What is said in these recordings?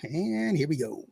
intro, and here we go.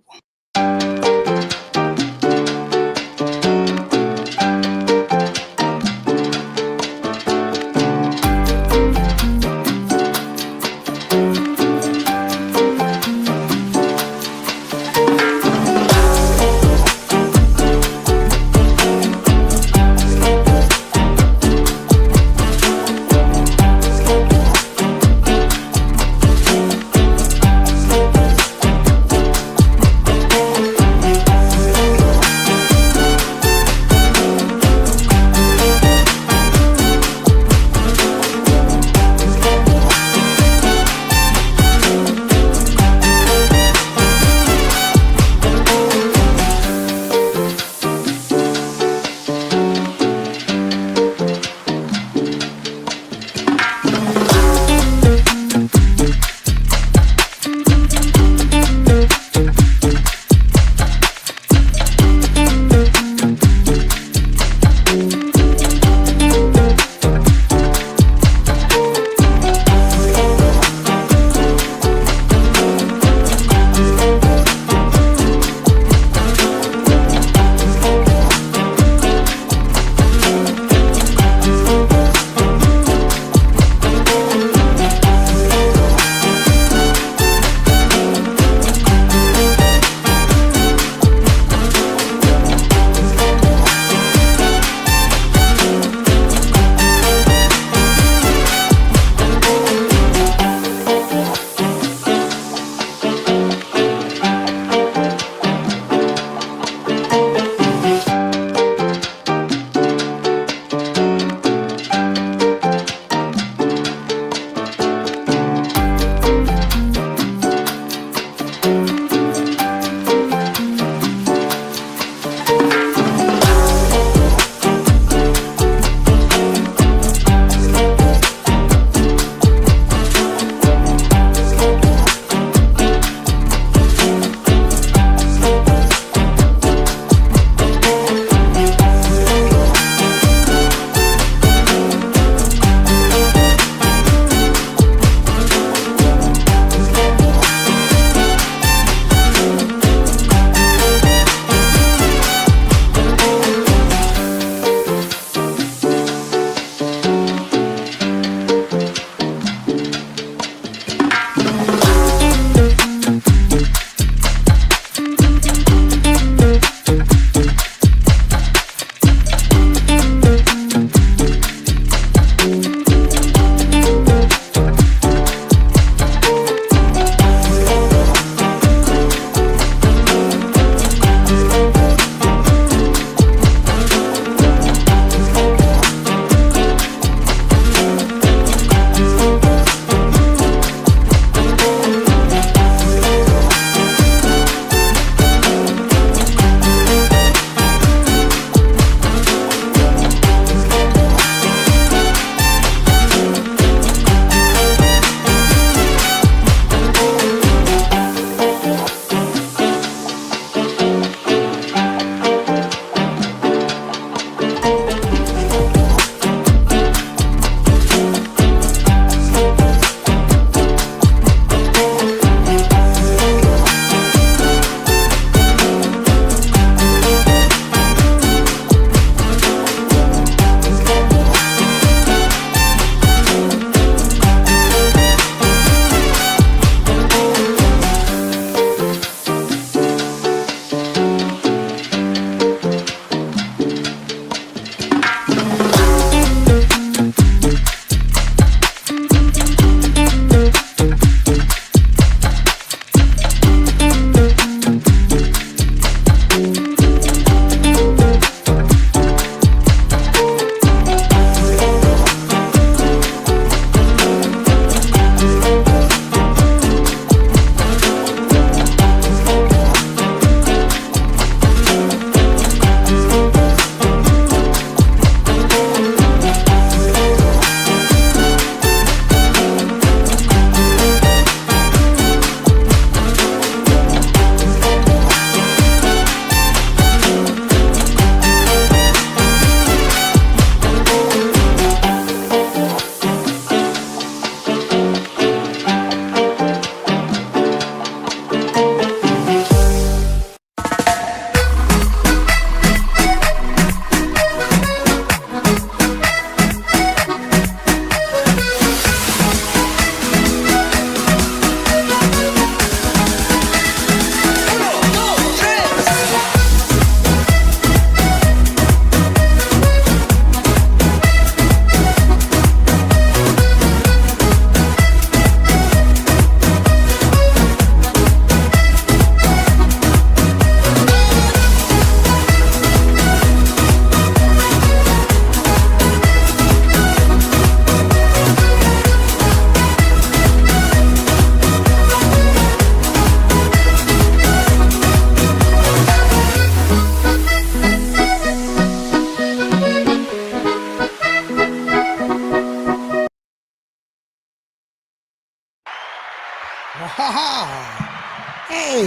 Hey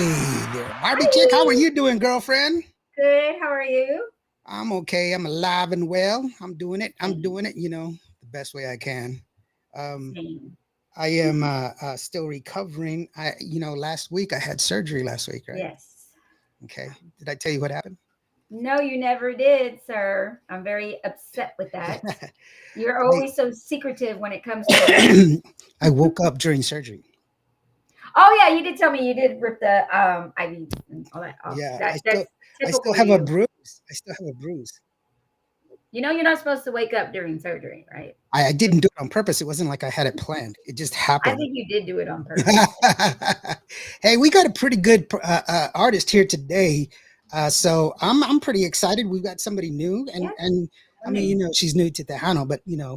there, Barbie chick. How are Hi. you doing, girlfriend? Good. How are you? I'm okay. I'm alive and well. I'm doing it. I'm Same. doing it. The best way I can. Um, Same. I am still recovering. Last week I had surgery last week, right? Yes. Okay. Did I tell you what happened? No, you never did, sir. I'm very upset with that. You're I always so secretive when it comes to your. I woke up during surgery. Oh yeah, you did tell me you did rip the IVs and all that off. Yeah, That's I still typical have a you. bruise. I still have a bruise. You know you're not supposed to wake up during surgery, right? I didn't do it on purpose. It wasn't like I had it planned. It just I happened. think you did do it on purpose. Hey, we got a pretty good artist here today, so I'm pretty excited. We've got somebody new, and Yeah. and I For mean, me. she's new to Tejano, but Yeah.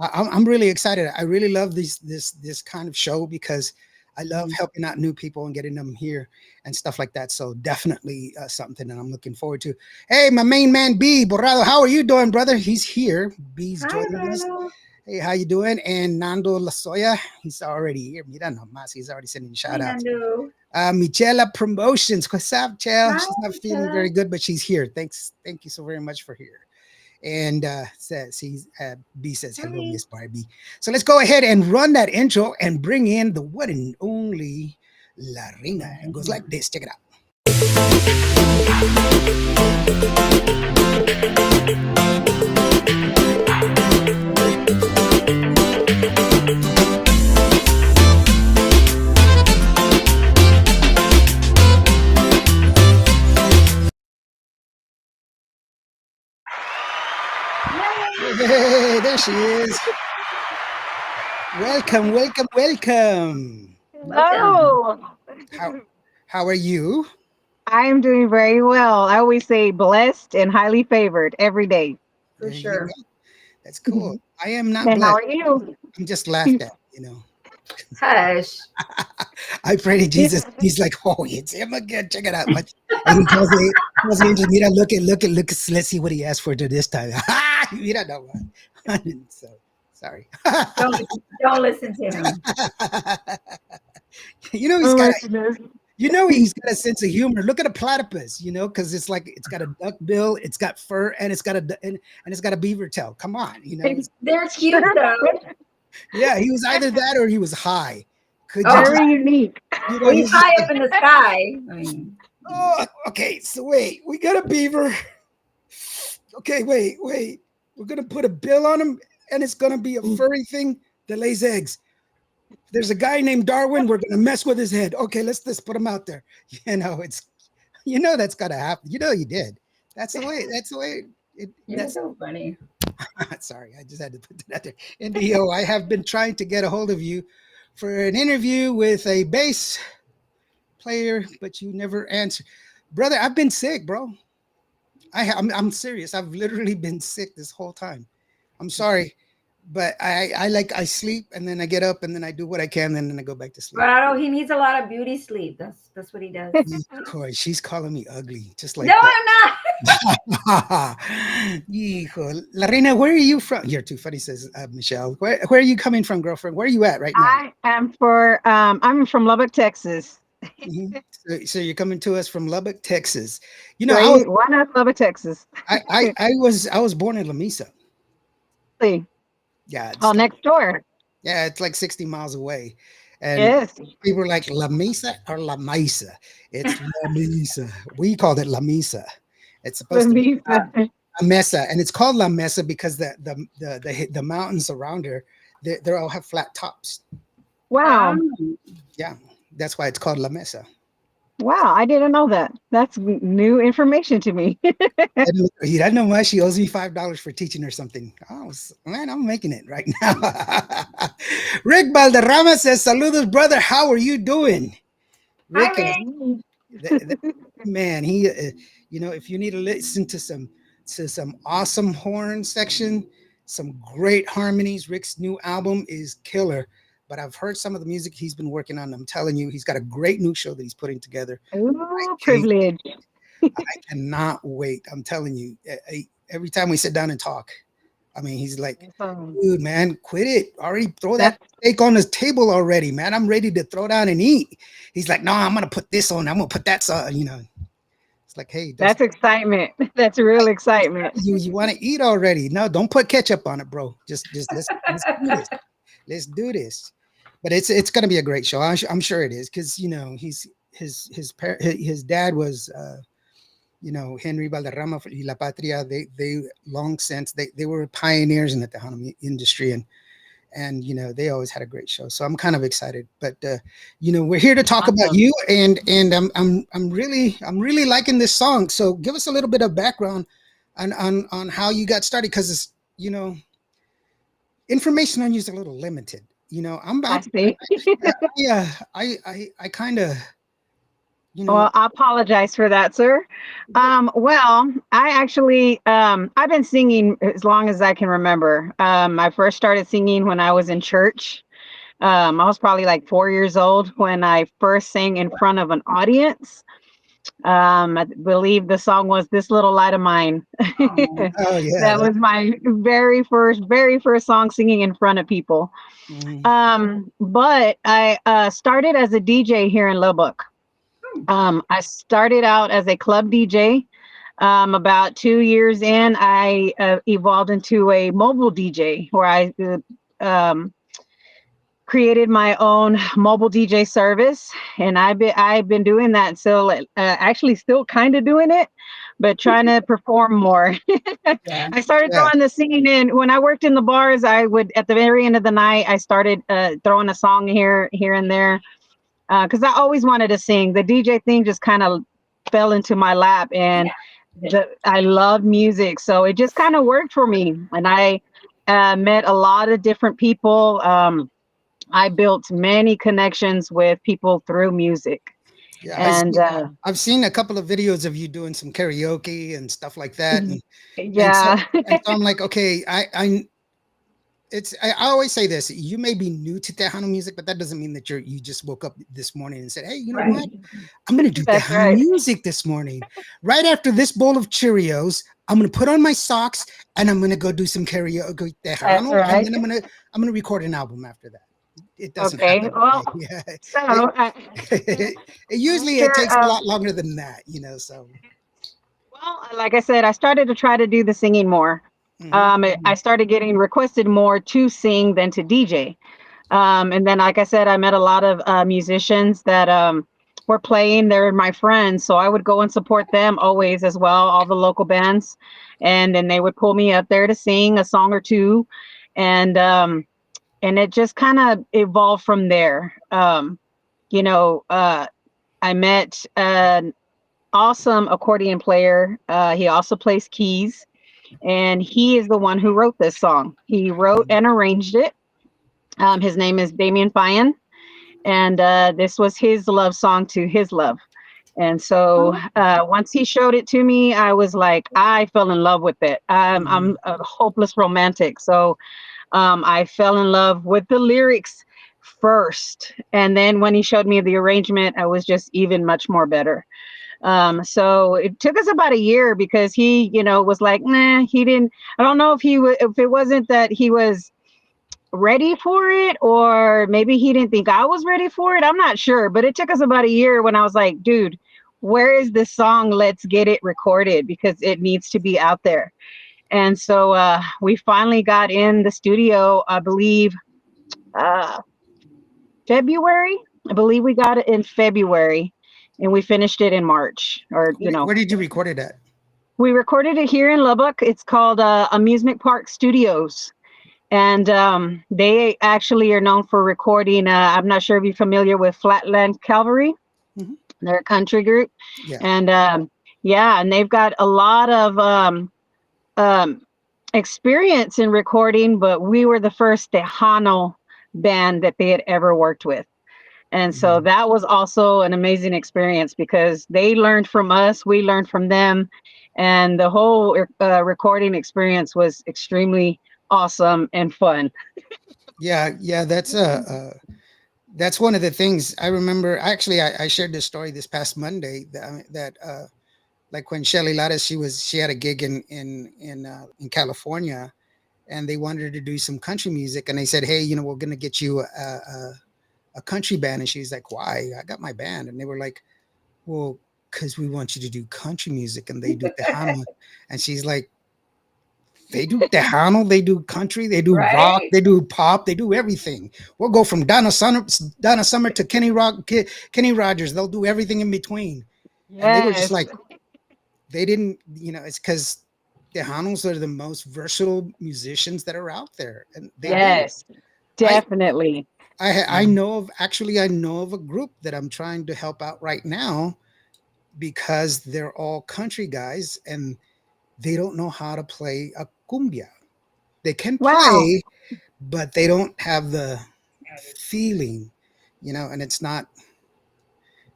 I'm really excited. I really love this kind of show because I love Mhm. helping out new people and getting them here and stuff like that. So definitely something that I'm looking forward to. Hey, my main man B Borrado, how are you doing, brother? He's here. B's Hi, joining us. Reno. Hey, how you doing? And Nando Lasoya, he's already here. Mira nomás, he's already sending Hi, shout outs. Nando. Michela Promotions, what's up, Chel? Hi, She's not feeling Michelle. very good, but she's here. Thank you so very much for here. And B says hello, Hi. Miss Barbie. So let's go ahead and run that intro and bring in the one and only La Reina. It goes like this. Check it out. Yay. Hey, there she is. Welcome, welcome, welcome. Welcome. Hello. How how are you? I am doing very well. I always say blessed and highly favored every day. For There you sure. go. That's cool. I am not And how blessed. are you? I'm just laughed at. Hush. I pray to Jesus. He's like, oh, it's him again. Check it out. And he tells the angel, mira, look. Let's see what he asked for to this time. Mira, no. So, sorry. Don't listen to him. you know, he's Oh got my a, goodness. he's got a sense of humor. Look at a platypus, because it's like, it's got a duck bill, it's got fur, and it's got and it's got a beaver tail. Come on, They're Sure. cute though. yeah, he was either that or he was high. Could you Oh, just, Very unique. well, he's he's just high like, up in the sky. I mean, oh, okay, so wait, we got a beaver. Okay, wait. We're gonna put a bill on him, and it's gonna be a furry thing that lays eggs. There's a guy named Darwin. We're gonna mess with his head. Okay, let's put him out there. It's that's gotta happen. You did. That's the way. That's the way. you're That's so funny. sorry. I just had to put that out there. Ndio, I have been trying to get a hold of you for an interview with a bass player, but you never answer, brother. I've been sick, bro. I'm serious. I've literally been sick this whole time. I'm sorry, but I sleep and then I get up and then I do what I can and then I go back to sleep. But I don't. He needs a lot of beauty sleep. That's what he does. Hijo, she's calling me ugly, just No, like that. I'm not. Hijo, La Reina, where are you from? You're too funny, says Michelle. Where are you coming from, girlfriend? Where are you at right now? I'm from Lubbock, Texas. So you're coming to us from Lubbock, Texas. I was Right? Why not Lubbock, Texas? I was born in La Mesa. See. Yeah, Oh, next door. it's like 60 miles away. And Yes. people were like La Mesa or La Mesa. It's La Mesa. We called it La Mesa. It's Let supposed to be me La Mesa, and it's called La Mesa because the mountains around her, they all have flat tops. Wow. Yeah, that's why it's called La Mesa. Wow, I didn't know that. That's new information to me. And he doesn't know why she owes me $5 for teaching her something. Oh man, I'm making it right now. Rick Valderrama says, "Saludos, brother. How are you doing?" Hi, Rick is Rick. the man. He, if you need to listen to some awesome horn section, some great harmonies. Rick's new album is killer. But I've heard some of the music he's been working on. I'm telling you, he's got a great new show that he's putting together. I Ooh, can't privilege. I cannot wait. I'm telling you, every time we sit down and talk, I mean, he's like, So dude, man, quit it. Already throw that that's steak on the table already, man. I'm ready to throw down and eat. He's like, no, I'm gonna put this on. I'm gonna put that on. It's like, hey, that's excitement. That's real excitement. you want to eat already? No, don't put ketchup on it, bro. Just let's do this. Let's do this. But it's gonna be a great show. I'm sure it is because he's his dad was Henry Valderrama y La Patria. They long since they were pioneers in the Tejano industry, and they always had a great show. So I'm kind of excited. But we're here to talk about Awesome. you, and I'm really liking this song. So give us a little bit of background on how you got started, because it's information on you is a little limited. I'm I I see. yeah I kind of you know Well, I apologize for that, sir. Well, I actually, I've been singing as long as I can remember. I first started singing when I was in church. I was probably like 4 years old when I first sang in front of an audience. I believe the song was "This Little Light of Mine." oh yeah That was my very first song singing in front of people. mm, But I started as a DJ here in Lubbock. I started out as a club DJ. About 2 years in, I evolved into a mobile DJ where I um, created my own mobile DJ service, and I've been doing that. So actually, still kind of doing it, but trying to perform more. yeah I started yeah throwing the singing in when I worked in the bars. I would at the very end of the night, I started throwing a song here and there because I always wanted to sing. The DJ thing just kind of fell into my lap, and I love music, so it just kind of worked for me. And I met a lot of different people. I built many connections with people through music, yeah and I've seen a couple of videos of you doing some karaoke and stuff like that, and so yeah, I'm like, okay, I always say this: you may be new to Tejano music, but that doesn't mean that you just woke up this morning and said, hey, you know what, I'm gonna do that's Tejano right. music this morning. Right after this bowl of Cheerios, I'm gonna put on my socks and I'm gonna go do some karaoke That's Tejano, and right. then I'm gonna record an album after that. It doesn't Okay. happen that Well, way. Yeah. so It, I'm usually it sure. takes a lot longer than that. So Well, like I said, I started to try to do the singing more. mhm. I started getting requested more to sing than to DJ. And then, like I said, I met a lot of musicians that were playing. They're my friends, so I would go and support them always as well, all the local bands. And then they would pull me up there to sing a song or two, and it just kind of evolved from there. You know, I met an awesome accordion player. He also plays keys, and he is the one who wrote this song. He wrote and arranged it. His name is Damien Fayan, and this was his love song to his love. And so once he showed it to me, I was like, I fell in love with it. Mhm. I'm a hopeless romantic. So I fell in love with the lyrics first. And then when he showed me the arrangement, I was just even much more better. So it took us about a year because he, was like, nah, he didn't. I don't know if it wasn't that he was ready for it, or maybe he didn't think I was ready for it. I'm not sure, but it took us about a year when I was like, dude, where is this song? Let's get it recorded because it needs to be out there. And so we finally got in the studio, I believe, uh, February. I believe we got it in February and we finished it in March, or, Where did you record it at? we recorded it here in Lubbock. It's called Amusement Park Studios. And they actually are known for recording. I'm not sure if you're familiar with Flatland Cavalry. Mhm. They're a country group. Yeah. And yeah, and they've got a lot of um, experience in recording, but we were the first Tejano band that they had ever worked with. And so Mhm. that was also an amazing experience because they learned from us, we learned from them, and the whole recording experience was extremely awesome and fun. Yeah. That's one of the things I remember. Actually, I shared this story this past Monday that like when Shelly Lattes, she had a gig in California, and they wanted her to do some country music, and they said, hey, we're going to get you a country band. And she's like, why? I got my band. And they were like, well, because we want you to do country music, and they do Tejano. And she's like, they do Tejano, they do country, they do rock, Right. they do pop, they do everything. We'll go from Donna Summer to Kenny Rogers. They'll do everything in between. And they were just Yes. like, they didn't, it's because Tejanos are the most versatile musicians that are out there, and they do. Yes. I Definitely. I know of a group that I'm trying to help out right now because they're all country guys and they don't know how to play a cumbia. They can Wow. play, but they don't have the feeling, and it's not.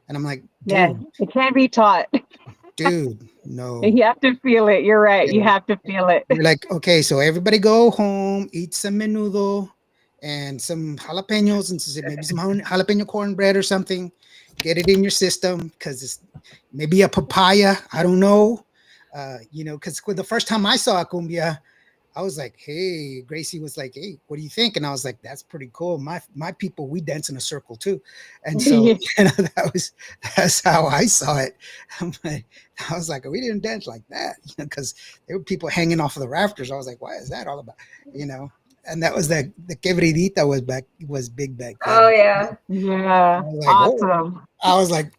And I'm like, Yeah. It can be taught. dude, no. You have to feel it. You're right. You Yeah. have to feel it. You're like, okay, so everybody go home, eat some menudo and some jalapenos and maybe some jalapeno cornbread or something. Get it in your system because it's maybe a papaya. I don't know. Because the first time I saw a cumbia, I was like, hey, Gracie was like, hey, what do you think? And I was like, that's pretty cool. My people, we dance in a circle too. And so, Yeah. that's how I saw it. I was like, we didn't dance like that, because there were people hanging off of the rafters. I was like, why is that all about? And that was the quebradita was big back Oh then. yeah. Yeah. I was like, oh, Awesome. I was like,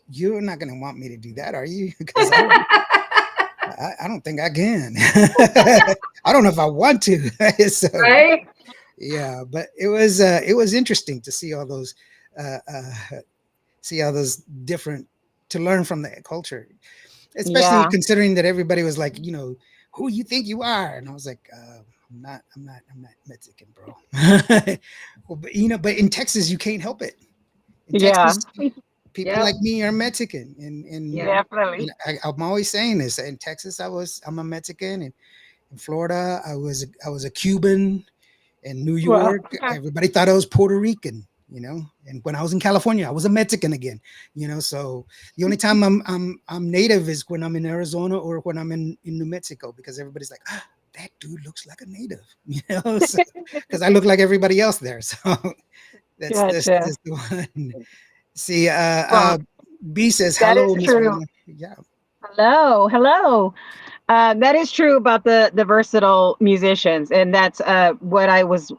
you're not going to want me to do that, are you? Because I don't think I can. I don't know if I want to. So Right. yeah, but it was interesting to uh, uh, see all those different to learn from the culture, especially Yeah. considering that everybody was like, who you think you are, and I was like, I'm not Mexican, bro. Well, but in Texas you can't help it. In Yeah. Texas, people like Yep. me are Mexican, and Yeah. Definitely. I'm always saying this. In Texas, I'm a Mexican, and in Florida, I was a Cuban. In New Well, York, everybody thought I was Puerto Rican. And when I was in California, I was a Mexican again. So the only time I'm native is when I'm in Arizona or when I'm in New Mexico, because everybody's like, that dude looks like a native, so, because I look like everybody else there. So that's gotcha. just the one. See, Well, B says that hello, is Miss true. Reina. Yeah. Hello, hello. That is true about the versatile musicians, and that's what I was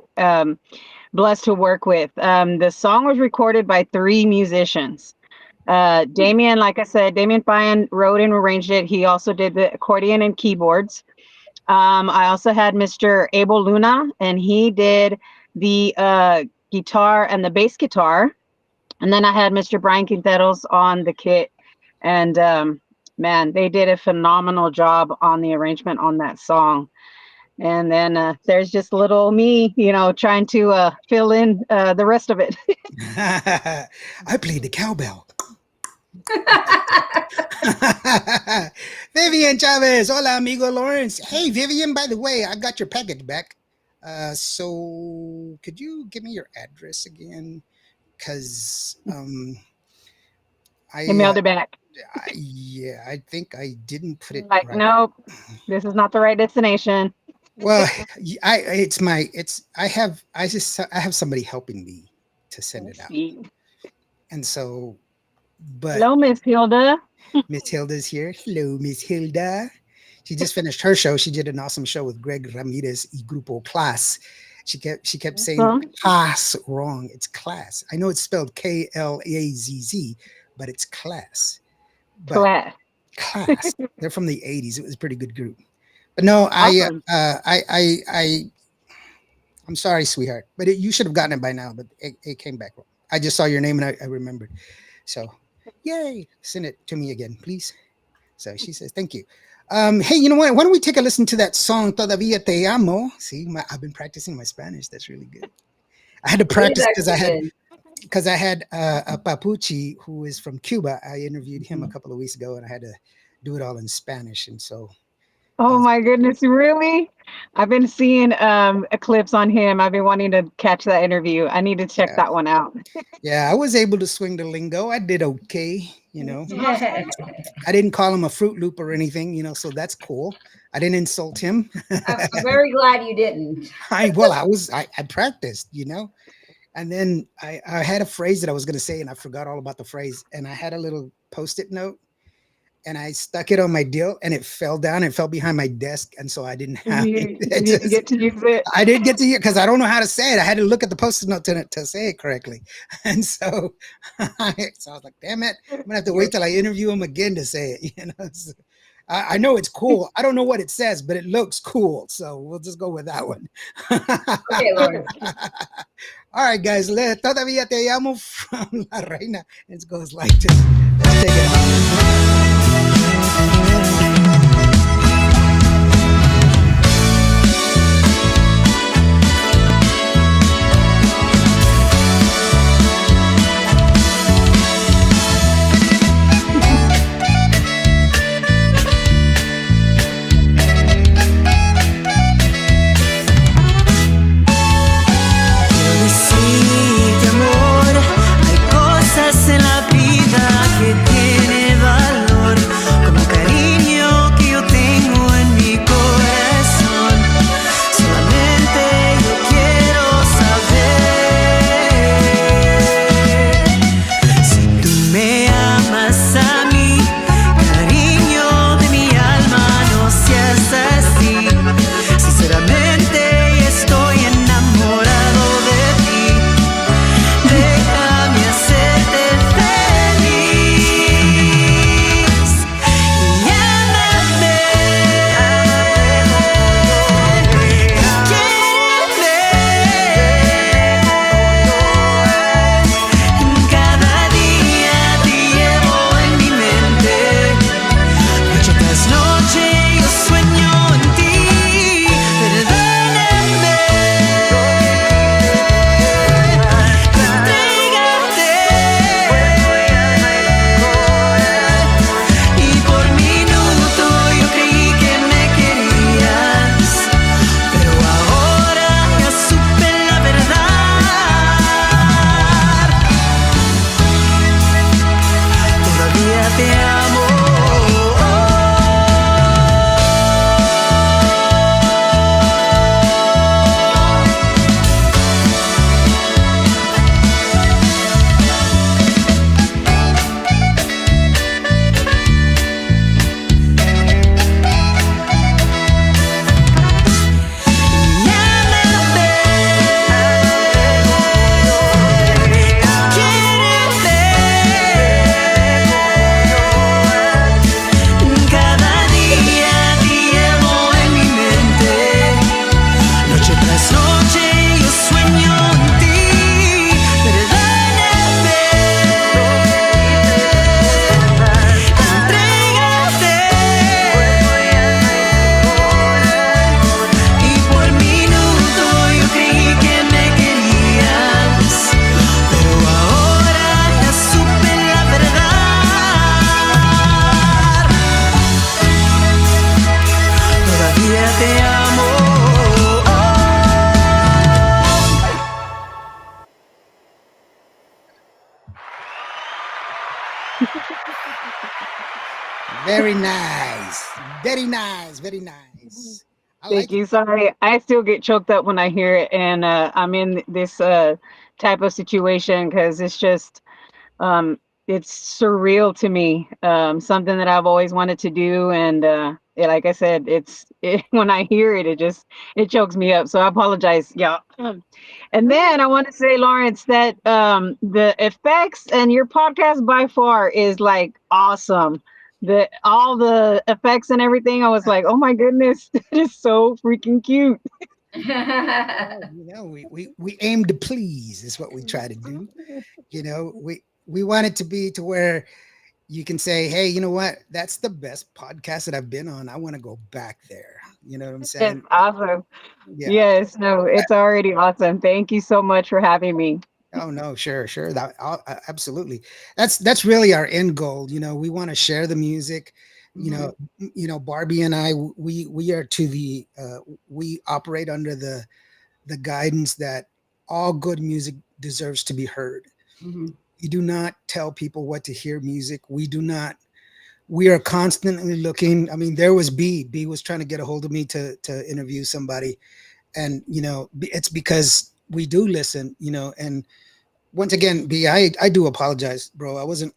blessed to work with. The song was recorded by three musicians. Damien, like I said, Damien Fine wrote and arranged it. He also did the accordion and keyboards. I also had Mr. Abel Luna, and he did the guitar and the bass guitar. And then I had Mr. Brian Quinteros on the kit. And man, they did a phenomenal job on the arrangement on that song. And then there's just little me, trying to fill in the rest of it. I played the cowbell. Vivian Chavez. Hola, amigo Lawrence. Hey, Vivian, by the way, I got your package back. So could you give me your address again? Because He I, uh, mailed it back. yeah, I think I didn't put it Like, right. nope, this is not the right destination. Well, I have somebody helping me to send I it out, see. and so, but Hello, Miss Hilda. Miss Hilda's here. Hello, Miss Hilda. She just finished her show. She did an awesome show with Greg Ramirez y Grupo Class. She kept saying Awesome. class wrong. It's class. I know it's spelled Klazz, but it's class. But Class. class. They're from the '80s. It was a pretty good group. But no, Awesome. I'm sorry, sweetheart. But you should have gotten it by now. But it came back wrong. I just saw your name and I remembered. So, yay! Send it to me again, please. So she says, thank you. Hey, you know what? Why don't we take a listen to that song, Todavía Te Amo? See, I've been practicing my Spanish. That's really good. I had to It is practice actually good. because I had a Papuchi who is from Cuba. I interviewed him a Mhm. couple of weeks ago, and I had to do it all in Spanish. And so Oh my goodness, really? I've been seeing clips on him. I've been wanting to catch that interview. I need to check Yeah. that one out. Yeah, I was able to swing the lingo. I did okay, you know. I'm I didn't call him a Fruit Loop or anything, you know, so that's cool. I didn't insult him. very glad you didn't. I practiced, you know. And then I had a phrase that I was going to say, and I forgot all about the phrase. And I had a little post-it note, and I stuck it on my deal, and it fell down and fell behind my desk, and so I didn't And have it. you didn't get to use it. I didn't get to hear because I don't know how to say it. I had to look at the post-it note to say it correctly, and so so I was like, "Damn it! I'm gonna have to wait till I interview him again to say it." You know, so, I know it's cool. I don't know what it says, but it looks cool, so we'll just go with that one. Okay, Lawrence. All right, guys. Todavía te llamo from La Reina. It goes like this. Let's take it on. Decirte amor, hay cosas en la vida que tiene valor, como el cariño que yo tengo en mi corazón. Solamente yo quiero saber si tú me amas a mí, cariño de mi alma, no seas así. Sinceramente estoy enamorado de ti. Déjame hacerte feliz y ámame. Quiéreme. Cada día te llevo en mi mente. Noche tras noche yo sueño en ti. Perdóname. Entrégate. Y por minuto yo creí que me querías, pero ahora ya supe la verdad. Todavía te amo. Cada día te llevo en mi mente. Noche tras noche yo sueño en ti. Perdóname. Entrégate. Y por minuto yo creí que me querías, pero ahora ya supe la verdad. Todavía te amo. Very nice. Very nice. Very nice. I Thank like it. you. Sorry, I still get choked up when I hear it, and I'm in this type of situation because it's just it's surreal to me. Something that I've always wanted to do, and like I said, when I hear it, it chokes me up. So I apologize, y'all. And then I want to say, Lawrence, that the effects and your podcast by far is like awesome. The all the effects and everything, I was like, oh my goodness, that is so freaking cute. You know, we aim to please is what we try to do. You know, we want it to be to where you can say, hey, you know what? That's the best podcast that I've been on. I want to go back there. You know what I'm It's saying? awesome. Yeah. Yes, no, it's already awesome. Thank you so much for having me. Oh no, sure. Absolutely. That's really our end goal. You know, we want to share the music. You know, Barbie and I, we are to the we operate under the guidance that all good music deserves to be heard. Mm-hmm. We do not tell people what to hear music. We do not. We are constantly looking. I mean, there was B. B was trying to get a hold of me to interview somebody, and it's because we do listen. And once again, B, I do apologize, bro. I wasn't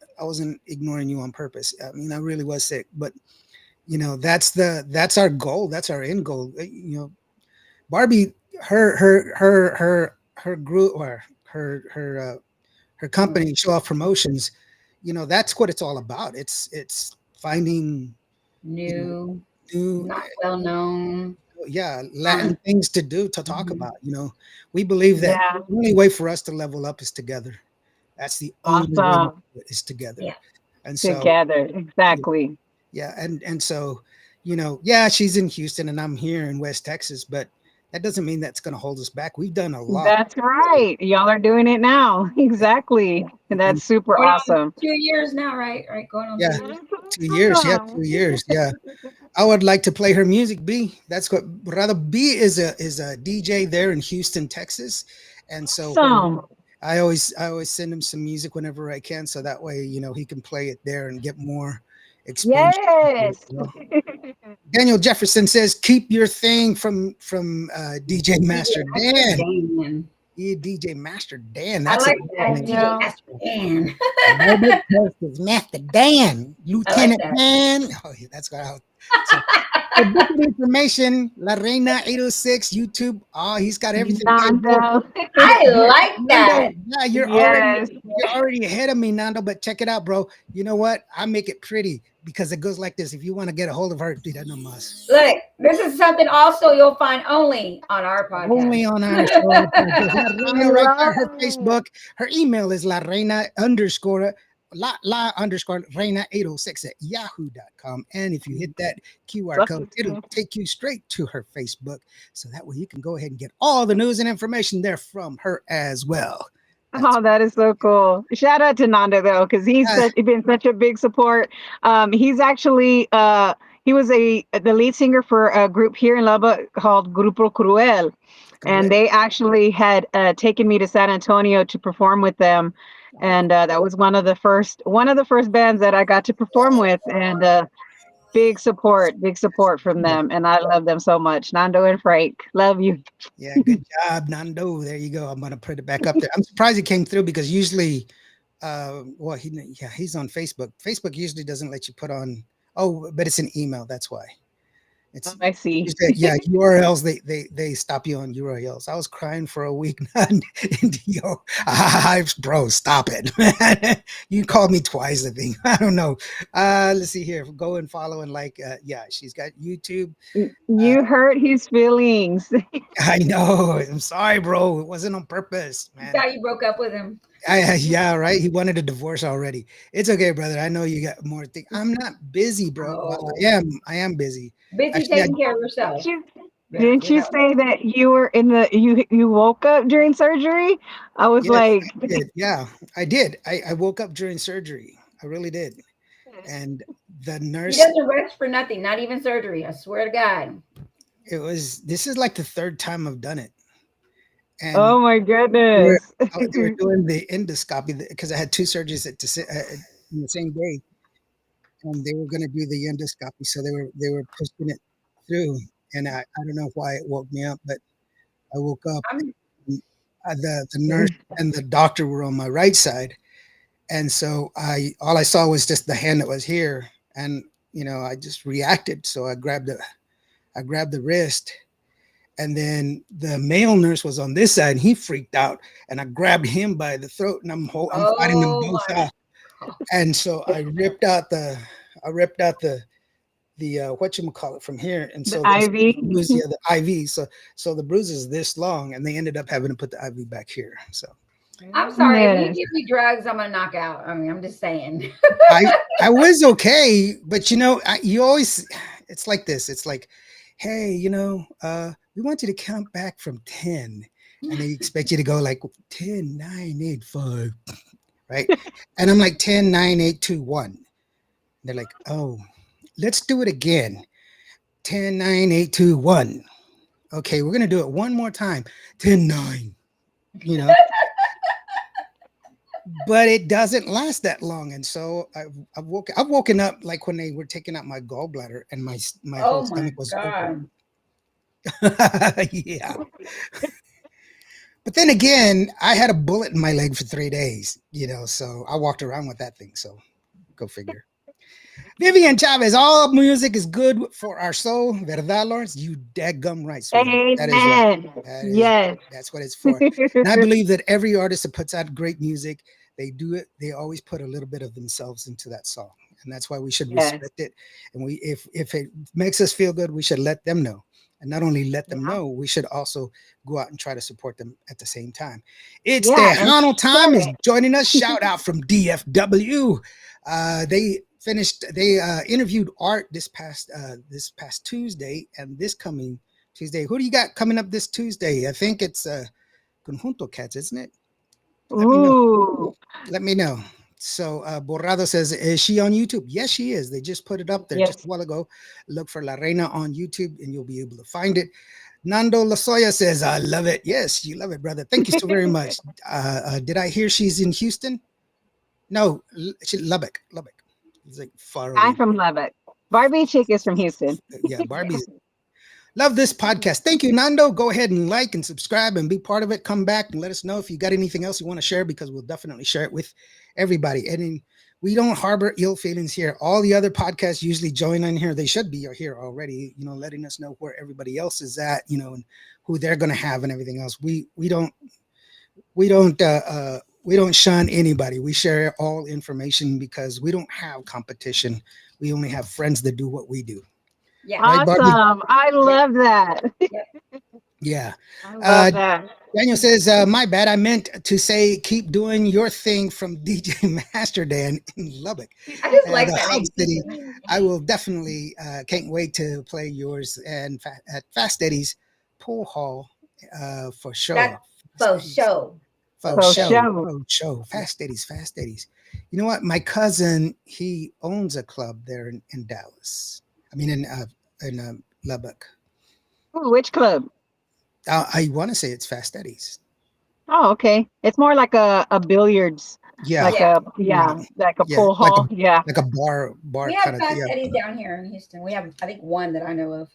ignoring you on purpose. I mean, I really was sick, but that's our goal. That's our end goal. Barbie, her group or her company, Show Off Promotions. That's what it's all about. It's finding New, new, not well known. yeah, Latin things to do, to talk about. We believe that Yeah. the only way for us to level up is together. That's the only way Awesome. is together. Yeah. And so, Together. Exactly. yeah, and so, yeah, she's in Houston and I'm here in West Texas, but that doesn't mean that's going to hold us back. We've done a lot. That's right. Y'all are doing it now. Exactly. And that's super Going on awesome. 2 years now, right? Right, going on Yeah. 2 years. 2 years, yeah, 2 years, yeah. I would like to play her music. B. That's what. Rather, B is a DJ there in Houston, Texas, and so Awesome. I always send him some music whenever I can, so that way he can play it there and get more exposure. Yes. Daniel Jefferson says, "Keep your thing from DJ Master Dan." Dan. Yeah, DJ Master Dan. I That's like a that. name. Yeah. DJ Master Dan. Nobody else is Master Dan, Lieutenant that. Dan. Oh, yeah, that's what I was. So, for booking information, La Reina 806 YouTube. Oh, he's got everything. Nando. I like that. Nando, yeah, you're Yes. already ahead of me, Nando. But check it out, bro. You know what? I make it pretty because it goes like this. If you want to get a hold of her, pida nomás. Look, this is something also you'll find only on our podcast. Only on our show. La Reina, right there, her love it. Facebook. Her email is la underscore Reina 806 at yahoo.com. And if you hit that QR code, it'll take you straight to her Facebook. So that way you can go ahead and get all the news and information there from her as well. Oh, that is so cool. Shout out to Nando though, because he's been such a big support. He's actually he was the lead singer for a group here in Lubbock called Grupo Cruel. And they actually had taken me to San Antonio to perform with them. And that was one of the first bands that I got to perform with. And big support from them. And I love them so much. Nando and Frank, love you. Yeah, good job, Nando. There you go. I'm gonna put it back up there. I'm surprised he came through because usually he's on Facebook. Facebook usually doesn't let you put on but it's an email, that's why. It's I see. Yeah, URLs, they stop you on URLs. I was crying for a week. Bro, stop it. You called me twice, I think. I don't know. Let's see here. Go and follow and like. She's got YouTube. You hurt his feelings. I know. I'm sorry, bro. It wasn't on purpose, man. Yeah, you broke up with him. Yeah, right. He wanted a divorce already. It's okay, brother. I know you got more things. I'm not busy, bro. Well, I am busy. Busy Actually, taking care of yourself. Didn't you say that you were you woke up during surgery? I was like, I did. Yeah, I did. I woke up during surgery. I really did. And the nurse. He doesn't rest for nothing, not even surgery. I swear to God. This is like the third time I've done it. And oh my goodness. they were doing the endoscopy because I had two surgeries in the same day, and they were going to do the endoscopy. So they were pushing it through, and I don't know why it woke me up, but I woke up. The nurse and the doctor were on my right side, and so all I saw was just the hand that was here, and I just reacted. So I grabbed the wrist. And then the male nurse was on this side, and he freaked out. And I grabbed him by the throat, and I'm fighting them both out. And so I ripped out the whatchamacallit from here. And so the IV. The IV. So the bruise is this long, and they ended up having to put the IV back here. So I'm sorry. If you give me drugs, I'm gonna knock out. I mean, I'm just saying. I was okay, but you always. It's like this. It's like, hey, we want you to count back from 10, and they expect you to go like 10, 9, 8, 5, right? And I'm like 10, 9, 8, 2, 1. They're like, oh, Let's do it again. 10, 9, 8, 2, 1. Okay, we're gonna do it one more time. 10, 9. You know, but it doesn't last that long. And so I've woken up like when they were taking out my gallbladder and my whole Oh my stomach was God. open. Yeah. But then again, I had a bullet in my leg for 3 days, so I walked around with that thing. So go figure. Vivian Chavez, all music is good for our soul. ¿Verdad, Lawrence? You dadgum right, sweetheart. That is right. Amen. That is Yes. that's what it's for. And I believe that every artist that puts out great music, they do it. They always put a little bit of themselves into that song, and that's why we should Yes. respect it. And if it makes us feel good, we should let them know. And not only let them Yeah. know, we should also go out and try to support them at the same time. It's Yeah, and Tejano time is share it. joining us. Shout out from DFW. They interviewed Art this past Tuesday, and this coming Tuesday. Who do you got coming up this Tuesday? I think it's Conjunto Cats, isn't it? Let me know. Ooh. Let me know. So Borrado says, is she on YouTube? Yes, she is. They just put it up there just a Yes. while ago. Look for La Reina on YouTube and you'll be able to find it. Nando Lasoya says, I love it. Yes, you love it, brother. Thank you so very much. Did I hear she's in Houston? No, Lubbock. Lubbock. It's like far I'm away. from Lubbock. Barbie Chick is from Houston. Yeah, Barbie's. Love this podcast. Thank you, Nando. Go ahead and like and subscribe and be part of it. Come back and let us know if you got anything else you want to share, because we'll definitely share it with everybody. And we don't harbor ill feelings here. All the other podcasts usually join in here. They should be here already, letting us know where everybody else is at, and who they're going to have and everything else. We don't shun anybody. We share all information because we don't have competition. We only have friends that do what we do. Yeah. Right, Barbie? Awesome. I love that. Yeah. I Uh, love that. Daniel says, my bad. I meant to say, keep doing your thing from DJ Master Dan in Lubbock, I just like the that Hub name. City. I will definitely can't wait to play yours and at Fast Eddie's Pool Hall for show. That's for show. For For show. show. For show. Fast Eddie's. Fast Eddie's. You know what? My cousin, he owns a club there in Dallas. I mean, in Lubbock. Ooh, which club? I want to say it's Fast Eddie's. Oh, okay. It's more like a billiards, Yeah. like Yeah. like a Yeah, pool hall. Yeah. like a bar We have kind of Fast thing. Yeah. Eddie's down here in Houston. We have, I think, one that I know of.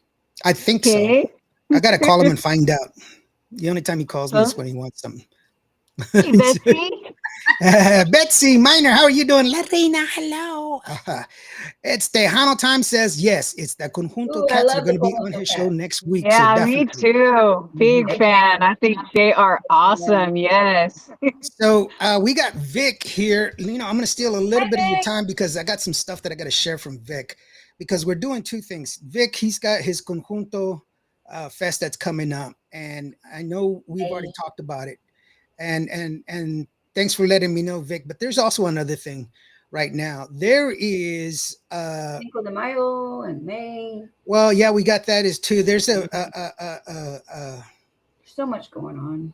I think so. Okay. I gotta call him and find out. The only time he calls me Huh? is when he wants something. Hey, Betsy. Betsy Miner, how are you doing? La Reina, hello. It's Tejano time says yes. It's the Conjunto Ooh, I Cats are love going the to be on Conjunto his show Cats. next week. Yeah, So me definitely. too. Big fan. I think they are awesome. Yes. So we got Vic here. I'm going to steal a little Hi, bit of your Vic. time because I got some stuff that I got to share from Vic, because we're doing two things. Vic, he's got his Conjunto Fest that's coming up, and I know we've already talked about it. And thanks for letting me know, Vic. But there's also another thing right now. There is Cinco de Mayo and May. well, yeah, we got that as too. There's So much going on.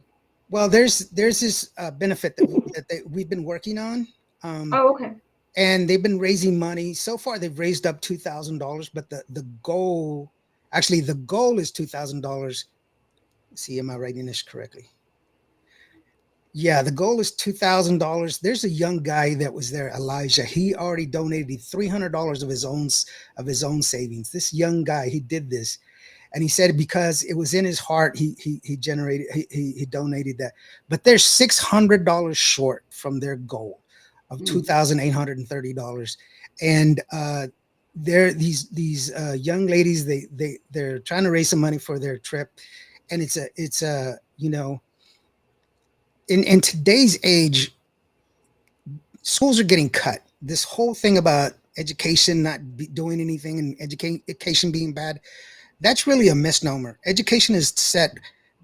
well, there's this benefit that we've been working on. Oh, okay. And they've been raising money. So far, they've raised up $2,000, but the goal is $2,000. See, am I writing this correctly? Yeah, the goal is $2,000. There's a young guy that was there, Elijah. He already donated $300 of his own savings. This young guy, he did this, and he said because it was in his heart, he donated that. But they're $600 short from their goal of $2,830, and they're these young ladies. They're trying to raise some money for their trip, and it's a in today's age, schools are getting cut. This whole thing about education not doing anything and education being bad, that's really a misnomer. Education is set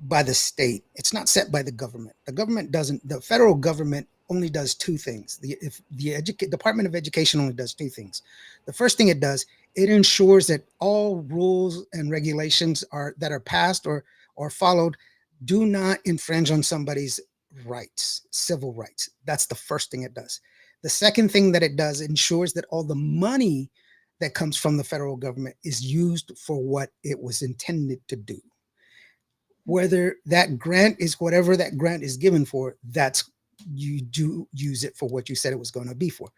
by the state. It's not set by the government. The government doesn't. The federal government only does two things. The Department of Education only does two things. The first thing it does, it ensures that all rules and regulations that are passed or followed do not infringe on somebody's rights, civil rights. That's the first thing it does. The second thing that it does ensures that all the money that comes from the federal government is used for what it was intended to do. Whether that grant is whatever that grant is given for, that's you do use it for what you said it was going to be for.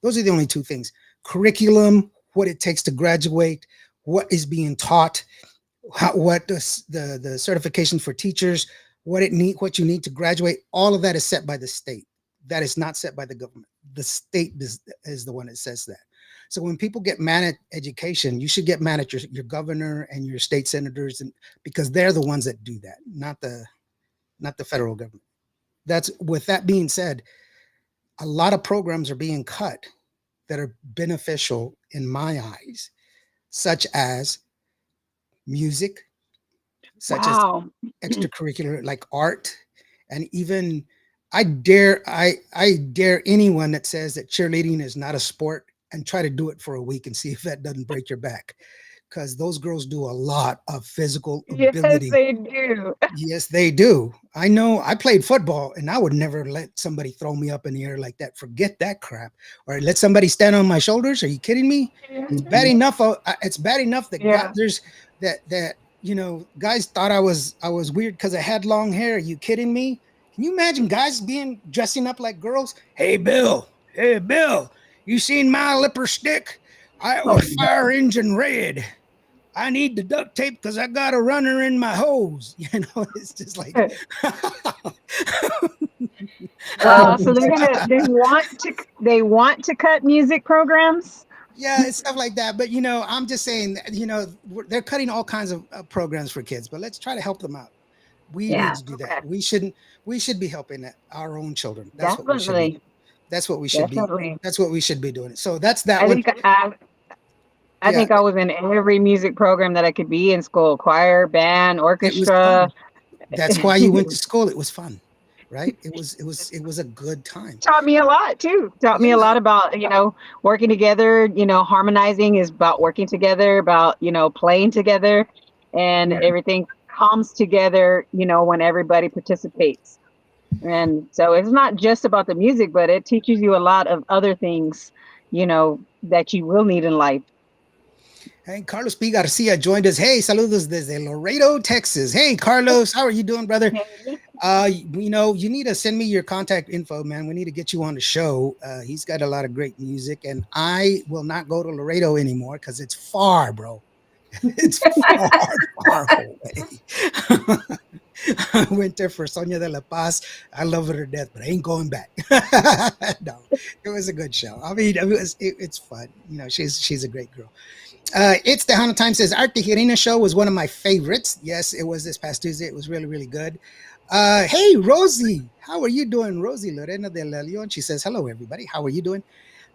Those are the only two things. Curriculum, what it takes to graduate, what is being taught, what the certification for teachers, what you need to graduate, all of that is set by the state. That is not set by the government. The state is the one that says that. So when people get mad at education, you should get mad at your governor and your state senators, and because they're the ones that do that, not the federal government. That's with that being said, a lot of programs are being cut that are beneficial in my eyes, such as music, such as Wow. extracurricular like art, and even I dare anyone that says that cheerleading is not a sport and try to do it for a week and see if that doesn't break your back, because those girls do a lot of physical Yes, ability. they do. Yes, they do. I know. I played football, and I would never let somebody throw me up in the air like that. Forget that crap. Or let somebody stand on my shoulders. Are you kidding me? It's bad enough. It's bad enough that Yeah. there's that guys thought I was weird because I had long hair. Are you kidding me? Can you imagine guys dressing up like girls? Hey Bill, you seen my lipper stick? I was fire engine red. I need the duct tape because I got a runner in my hose. It's just like So they want to cut music programs. yeah, it's stuff like that. But I'm just saying, they're cutting all kinds of programs for kids. But let's try to help them out. We need to do that. Okay. We should be helping our own children. That's what we should Definitely. be. That's what we should Definitely. be. That's what we should be doing. So that's that I one. think I think I was in every music program that I could be in school: choir, band, It was orchestra. fun. That's why you went to school. It was fun, right? It was a good time. Taught me a lot too. Taught me a Yeah. lot about, working together, harmonizing is about working together, about, playing together, and everything comes together, when everybody participates. And so it's not just about the music, but it teaches you a lot of other things, that you will need in life. Hey, Carlos P. Garcia joined us. Hey, saludos desde Laredo, Texas. Hey, Carlos, how are you doing, brother? You need to send me your contact info, man. We need to get you on the show. He's got a lot of great music, and I will not go to Laredo anymore because it's far, bro. It's far away. I went there for Sonia de la Paz. I love her to death, but I ain't going back. No, it was a good show. I mean, it's fun. She's a great girl. It's Tejano Time says Art Tijerina show was one of my favorites. Yes, it was this past Tuesday. It was really, really good. Hey, Rosie, how are you doing? Rosie Lorena de la Leon. She says, hello, everybody. How are you doing?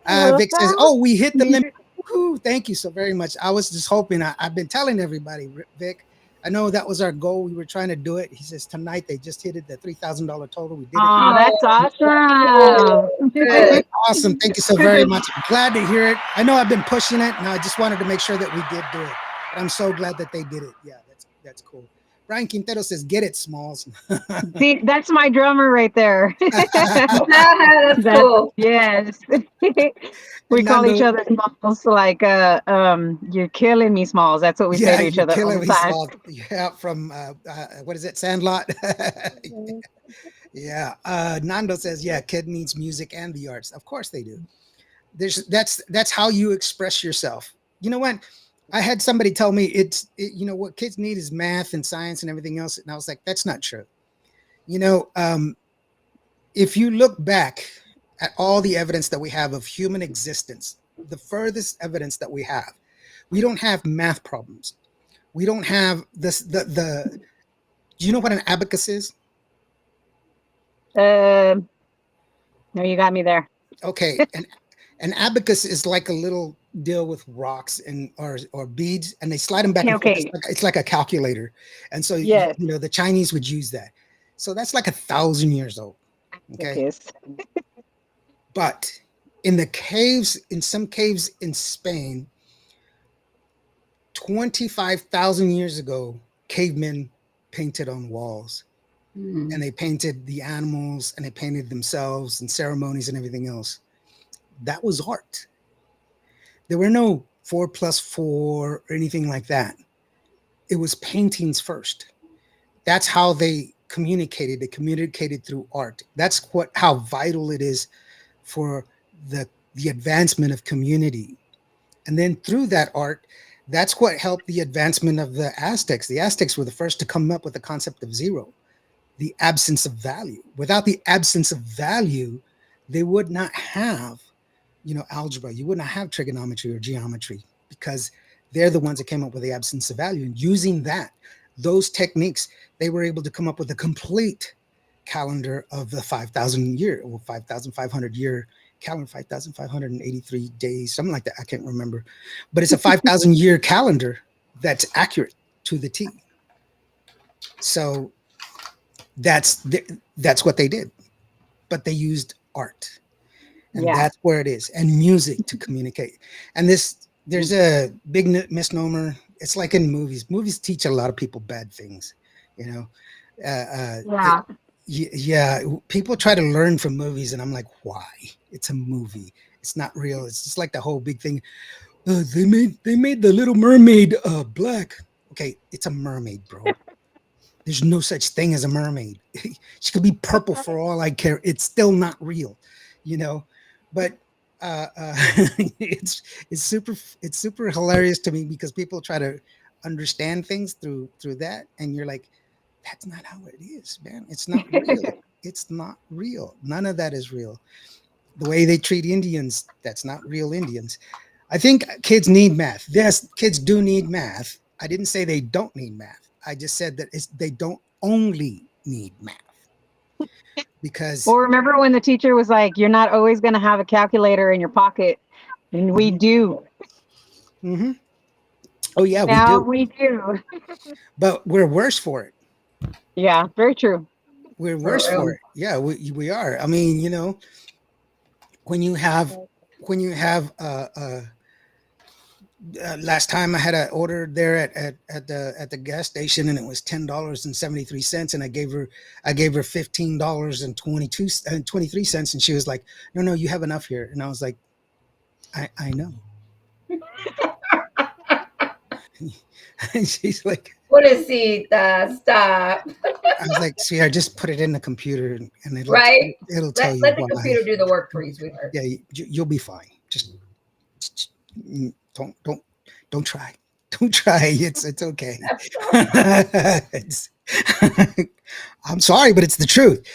Vic says, oh, we hit the limit. Woo, thank you so very much. I was just hoping. I've been telling everybody, Vic, I know that was our goal. We were trying to do it. He says tonight they just hit it, the $3,000 total. We did it. Oh, that's awesome. Good. Awesome. Thank you so very much. I'm glad to hear it. I know I've been pushing it, and I just wanted to make sure that we did do it. But I'm so glad that they did it. Yeah, that's cool. Brian Quintero says, get it, Smalls. See, that's my drummer right there. That's cool. Yes. We call each other Smalls, like you're killing me, Smalls. That's what we say to each other all the time. Smalls. Yeah, from what is it, Sandlot? Yeah. Nando says, yeah, kid needs music and the arts. Of course they do. That's how you express yourself. You know what? I had somebody tell me what kids need is math and science and everything else. And I was like, that's not true. If you look back at all the evidence that we have of human existence, the furthest evidence that we don't have math problems. We don't have this, do you know what an abacus is? No, you got me there. Okay. An abacus is like a little deal with rocks or beads, and they slide them back and forth. It's like a calculator. And so, yes. The Chinese would use that. So that's like 1,000 years old. Okay. But in some caves in Spain, 25,000 years ago, cavemen painted on walls. And they painted the animals and they painted themselves and ceremonies and everything else. That was art. There were no 4+4 or anything like that. It was paintings first. That's how they communicated. They communicated through art. That's how vital it is for the advancement of community. And then through that art, that's what helped the advancement of the Aztecs. The Aztecs were the first to come up with the concept of zero, the absence of value. Without the absence of value, they would not have, algebra. You would not have trigonometry or geometry, because they're the ones that came up with the absence of value. And using those techniques, they were able to come up with a complete calendar of the 5,000 year or 5,500 year calendar, 5,583 days, something like that. I can't remember, but it's a 5,000 year calendar that's accurate to the T. So that's what they did, but they used art, and that's where it is, and music to communicate. And there's a big misnomer. It's like in movies. Movies teach a lot of people bad things, people try to learn from movies, and I'm like, why? It's a movie. It's not real. It's just like the whole big thing. They made the Little Mermaid black. Okay, it's a mermaid, bro. There's no such thing as a mermaid. She could be purple for all I care. It's still not real, But it's super hilarious to me, because people try to understand things through that, and you're like, that's not how it is, man. It's not real. It's not real. None of that is real. The way they treat Indians, that's not real Indians. I think kids need math. Yes, kids do need math. I didn't say they don't need math. I just said that they don't only need math. Because Well, remember when the teacher was like, you're not always going to have a calculator in your pocket, and we do. Mm-hmm. Oh yeah, now we do. But we're worse for it. Yeah, very true. We're worse for it. Yeah, we are. I mean, when you have last time I had an order there at the gas station, and it was $10.73, and I gave her $15.23, and she was like, no, you have enough here. And I was like, I know. And she's like, Pobrecita, stop. I was like, see, I just put it in the computer, and it'll tell you. Let the computer do the work for you, sweetheart. Yeah, you'll be fine. Just don't try. Don't try. It's okay. I'm sorry, but it's the truth.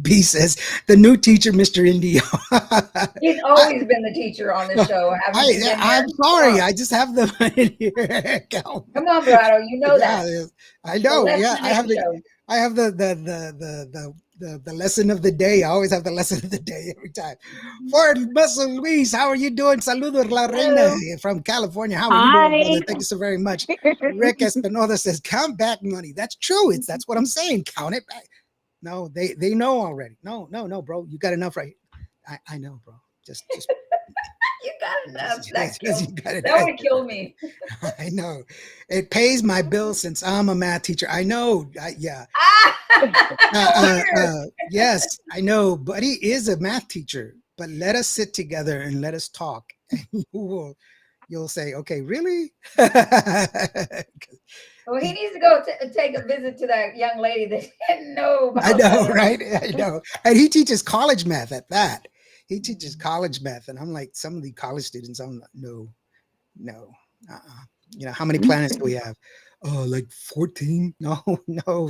B says the new teacher, Mr. Indio. He's always been the teacher on the show. I'm sorry. I just have them in here. Come on, Brado. You know that. I know. So I have the lesson of the day. I always have the lesson of the day every time. For Muscle Luis, how are you doing? Saludos, La Reina from California. How are you doing, brother? Thank you so very much. Rick Espinoza says, count back money. That's true. That's what I'm saying. Count it back. No, they know already. No, bro. You got enough right. I know, bro. Just you got enough. That would kill me. I know. It pays my bills since I'm a math teacher. I know. Yes, I know. Buddy is a math teacher. But let us sit together and let us talk. And you'll say, okay, really? Well, he needs to go take a visit to that young lady that didn't know about I know, right? I know. And he teaches college math at that. He teaches college math. And I'm like, some of the college students, I'm like, no. How many planets do we have? Oh, like 14? No,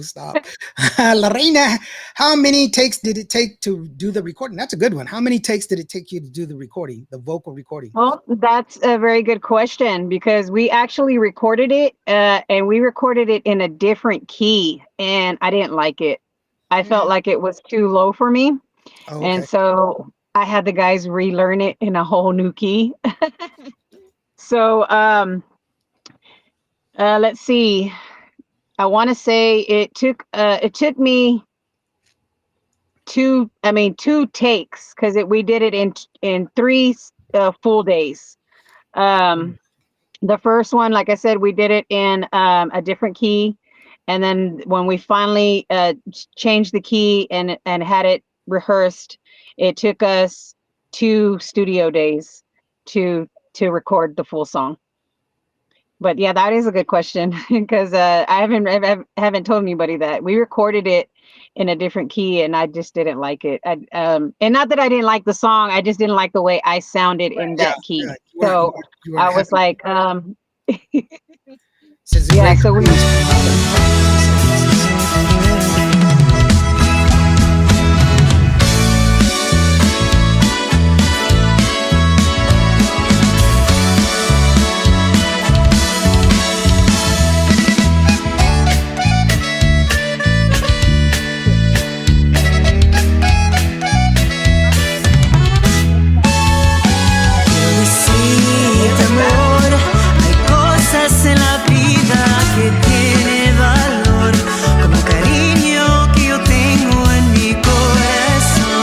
stop. La Reina, how many takes did it take to do the recording? That's a good one. How many takes did it take you to do the recording, the vocal recording? Well, that's a very good question, because we actually recorded it and we recorded it in a different key, and I didn't like it. I felt like it was too low for me. Oh, okay. And so I had the guys relearn it in a whole new key. So, let's see. I want to say it took me two takes, because we did it in 3 full days. The first one, like I said, we did it in a different key, and then when we finally changed the key and had it rehearsed, it took us 2 studio days to to record the full song. But yeah, that is a good question because I haven't told anybody that we recorded it in a different key, and I just didn't like it. And not that I didn't like the song, I just didn't like the way I sounded in Yeah, that key. yeah. So You I weren't was happy. like, Says a yeah. great So we, Quiero decirte, amor, hay cosas en la vida que tiene valor, como el cariño que yo tengo en mi corazón.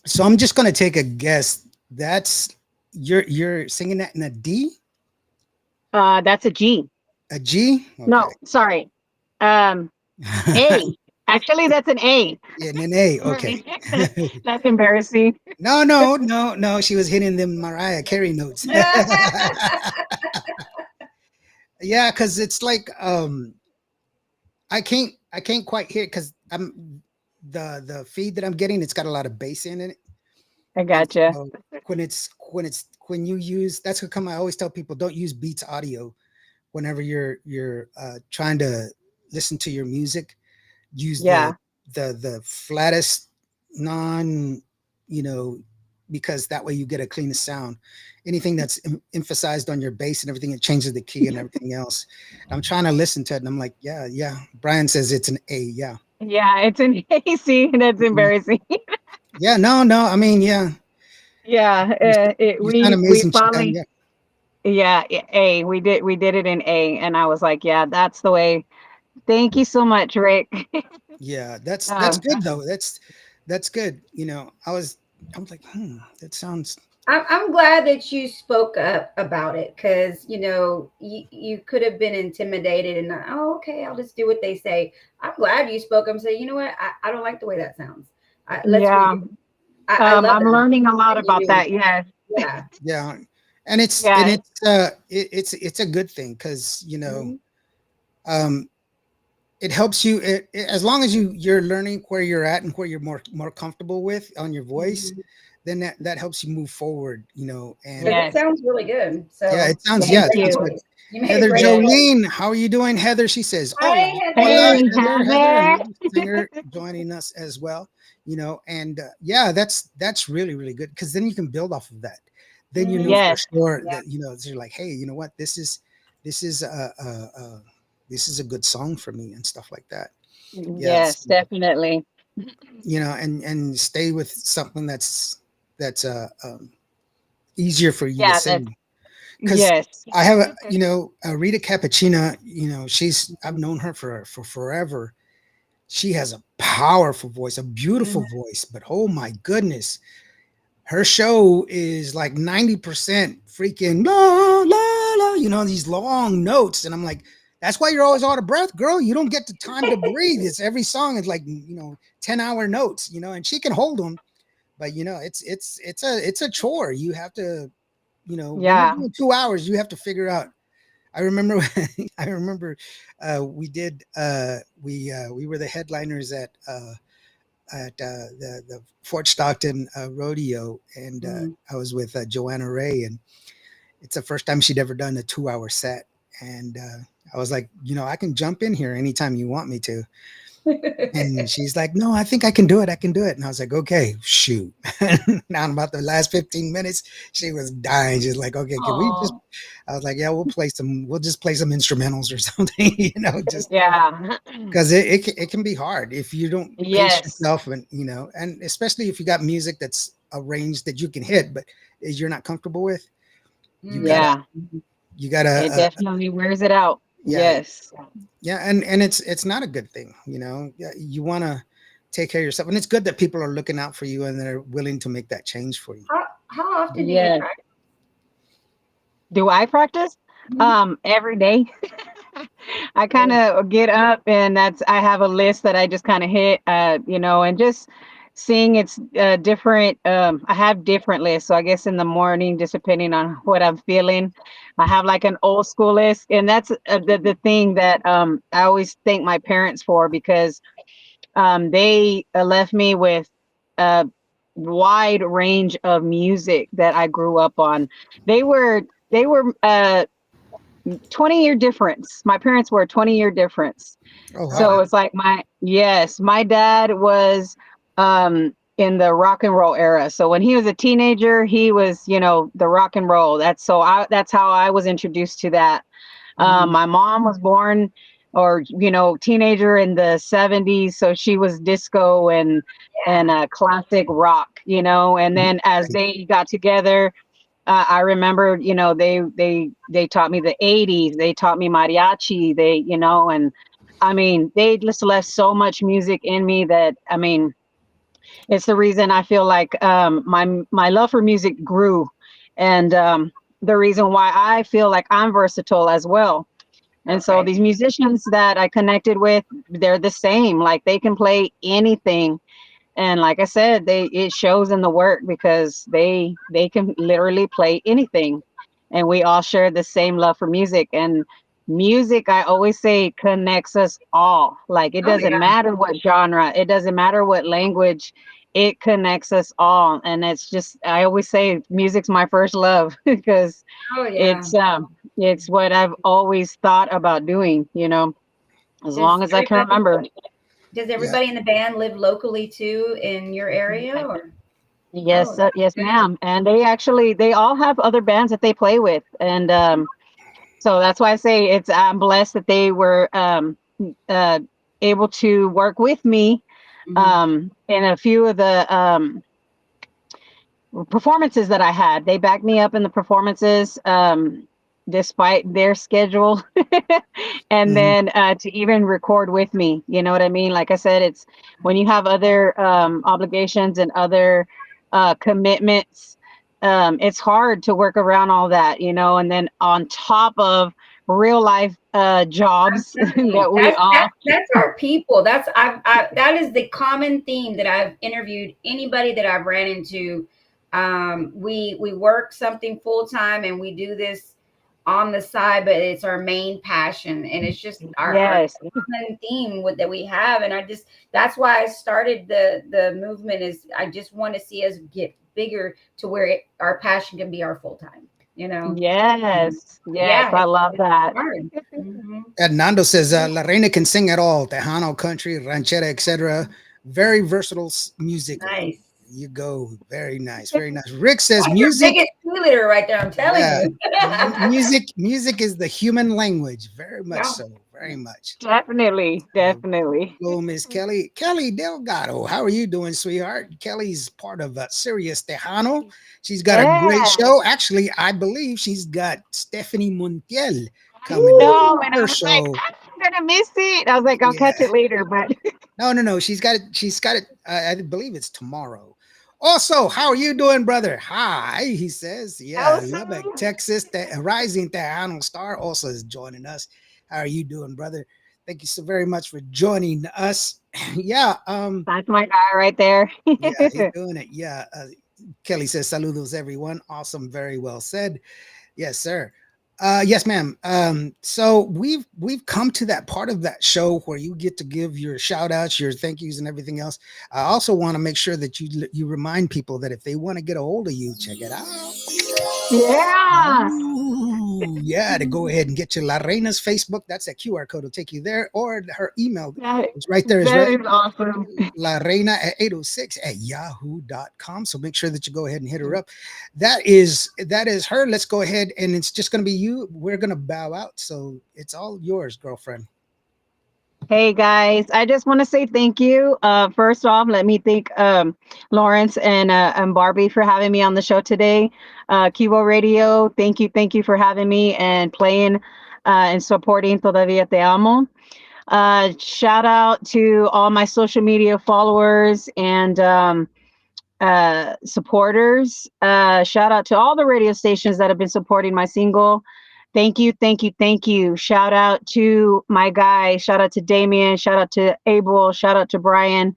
So I'm just gonna take a guess. That's you're singing that in a D, that's a G. a G. No, sorry. A. Actually, that's an A. In an A. Okay. That's embarrassing. No. She was hitting them Mariah Carey notes. Yeah, because it's like I can't quite hear because I'm the feed that I'm getting. It's got a lot of bass in it. I And gotcha. so when you use, that's how come I always tell people don't use Beats Audio whenever you're trying to listen to your music. Use Yeah. the flattest non, you know, because that way you get a cleaner sound. Anything that's emphasized on your bass and everything, it changes the key and everything else. I'm trying to listen to it and I'm like, yeah. Brian says it's an A. Yeah. Yeah, it's an A. See, that's Mhm. embarrassing. Yeah. No. I mean, yeah. Yeah, You, s- you sound we amazing. finally, Yeah. yeah, A. We did it in A, and I was like, yeah, that's the way. Thank you so much, Rick. Yeah. That's Um, good though. That's good. I was like, that sounds. I'm glad that you spoke up about it because you could have been intimidated and oh, okay, I'll just do what they say. I'm glad you spoke up and say, you know what, I don't like the way that sounds. Let's redo yeah, it. I love I'm that learning a lot that you about do. that. Yeah, Yeah. Yeah. And it's and yeah, it's a good thing because Mhm. um it helps you as long as you're learning where you're at and where you're more comfortable with on your voice, Mhm. then that helps you move forward, and Because it yes. sounds really good. yeah, So it sounds, you made yeah, a it Thank great sounds you. good. choice. You made a Heather great Yes. choice. Jolene, how are you doing, Heather? She says, Hi, hola, Hey, Heather. Heather, Heather. another singer joining us as well, and yeah, that's really, really good because then you can build off of that. Then you know Mhm. for Yes, sure Yeah. that you're like, hey, you know what, this is this is a good song for me and stuff like that. Yes, yes, definitely. and stay with something that's easier for you to Yeah, that. sing. Because Yes. I have Rita Cappuccina. I've known her for forever. She has a powerful voice, a beautiful Mhm. voice, but oh my goodness, her show is like 90% freaking la la la, these long notes. And I'm like, that's why you're always out of breath, girl. You don't get the time to breathe. It's every song is like, 10-hour notes, and she can hold them, but it's a chore. You have to, when you're Yeah. doing 2 hours, you have to figure out. I remember, we did, we were the headliners at the Fort Stockton rodeo, and Mhm. I was with Joanna Ray, and it's the first time she'd ever done a 2-hour set, and I was like, I can jump in here anytime you want me to, and she's like, no, I think I can do it. I can do it. And I was like, okay, shoot. Now in about the last 15 minutes, she was dying. She's like, okay, can we just, Aw. I was like, yeah, we'll just play some instrumentals or something, just Yeah. because it can be hard if you don't pace Yes. yourself, and especially if you got music that's arranged that you can hit but you're not comfortable with. you gotta Mhm. Yeah. you gotta It definitely wears it out. yeah, Yes. yeah, and it's not a good thing. Yeah, you want to take care of yourself, and it's good that people are looking out for you and they're willing to make that change for you. How often do you Yes. practice? Do I practice? Mhm. Every day. I kind Oh, of get up and I have a list that I just kind of hit, and just sing. It's different. I have different lists. So I guess in the morning, just depending on what I'm feeling, I have like an old school list. And that's the thing that I always thank my parents for, because they left me with a wide range of music that I grew up on. They were 20-year difference. My parents were a 20-year difference. Oh Oh, wow. So it's like my dad was in the rock and roll era. So when he was a teenager, he was, the rock and roll. That's how I was introduced to that. mhm. My mom was born or, teenager in the 70s. So she was disco and Yeah. classic rock, and Mhm. then as they got together, I remember, they taught me the 80s, they taught me mariachi, and I mean, they just left so much music in me that, I mean, it's the reason I feel like my love for music grew, and the reason why I feel like I'm versatile as well. And so Okay. these musicians that I connected with, they're the same. Like they can play anything, and like I said, it shows in the work because they can literally play anything, and we all share the same love for music. And music, I always say, connects us all. Like it Oh doesn't yeah. matter what genre, it doesn't matter what language, it connects us all. And it's just, I always say music's my first love because Oh yeah. it's what I've always thought about doing, as Does long as I can everybody remember. does Yeah. everybody in the band live locally too in your area or? Oh, Yes, that's yes, good. ma'am. And they all have other bands that they play with, and so that's why I say I'm blessed that they were uh, able to work with me Mhm. in a few of the performances that I had. They backed me up in the performances, despite their schedule, and Mhm. then to even record with me. You know what I mean? Like I said, it's when you have other obligations and other commitments, it's hard to work around all that, and then on top of real life I'm jobs telling you, that we that's all. that's our people. That is the common theme that I've interviewed anybody that I've ran into. We work something full time and we do this on the side, but it's our main passion, and it's just our Yes, common theme that we have. And I just that's why I started the movement. Is I just want to see us get bigger to where our passion can be our full time. You know, yes, yes, yeah, I it's love that. hard. Hmm. Hernando says La Reina can sing it all, Tejano, country, ranchera, etc. Very versatile musically. Nice. You go. Very nice. Very nice. Rick says That's your music. biggest cheerleader right there. I'm telling Yeah. you. Music is the human language. Very much Yeah. so. Very much. Definitely, Uh, definitely. Hello, Miss Kelly. Kelly Delgado. How are you doing, sweetheart? Kelly's part of Sirius Tejano. She's got a great Yeah. show. Actually, I believe she's got Stephanie Montiel I coming on know. And I her was like, show. I'm gonna miss it. I was like, I'll catch Yeah. it later. But No, no, no. She's got it. She's got it. I believe it's tomorrow. Also, how are you doing, brother? Hi, he says. Yeah, Lubbock, also, Texas. The rising Tejano star also is joining us. How are you doing, brother? Thank you so very much for joining us. Yeah, that's my guy right there. yeah, he's doing it. Yeah, Kelly says saludos, everyone. Awesome, very well said. Yes, sir. Yes, ma'am. So we've come to that part of that show where you get to give your shout outs, your thank yous, and everything else. I also want to make sure that you remind people that if they want to get a hold of you, check it out. Yeah. Ooh, yeah, to go ahead and get your La Reina's Facebook. That's that QR code will take you there, or her email. That, It's right there, is that right. is awesome. La Reina at 806 at yahoo.com. So make sure that you go ahead and hit her up. That is her. Let's go ahead, and it's just gonna be you. We're gonna bow out. So it's all yours, girlfriend. Hey guys, I just want to say thank you. First off, let me thank Lawrence and Barbie for having me on the show today. Kibo Radio, thank you for having me and playing and supporting Todavía Te Amo. Shout out to all my social media followers and supporters. Shout out to all the radio stations that have been supporting my single. Thank you, thank you, thank you. Shout out to my guy. Shout out to Damien. Shout out to Abel. Shout out to Brian.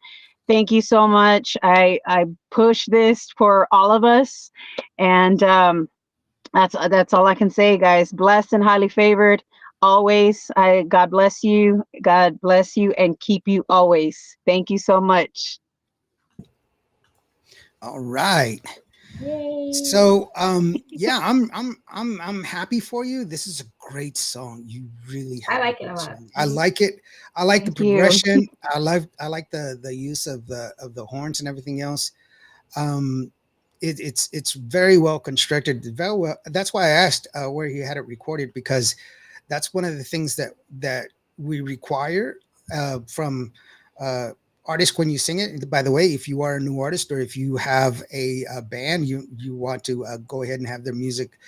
Thank you so much. I push this for all of us, and that's all I can say, guys. Blessed and highly favored always. I God bless you. God bless you and keep you always. Thank you so much. All right. Yay. So yeah, I'm happy for you. This is a great song. You really I have a like it a good lot. song. I like it. I like the Thank you. progression. I like the use of the horns and everything else. Um it's very well constructed. Very well. That's why I asked where he had it recorded, because that's one of the things that we require from uh, artists when you sing it. By the way, if you are a new artist, or if you have a band, you want to go ahead and have their music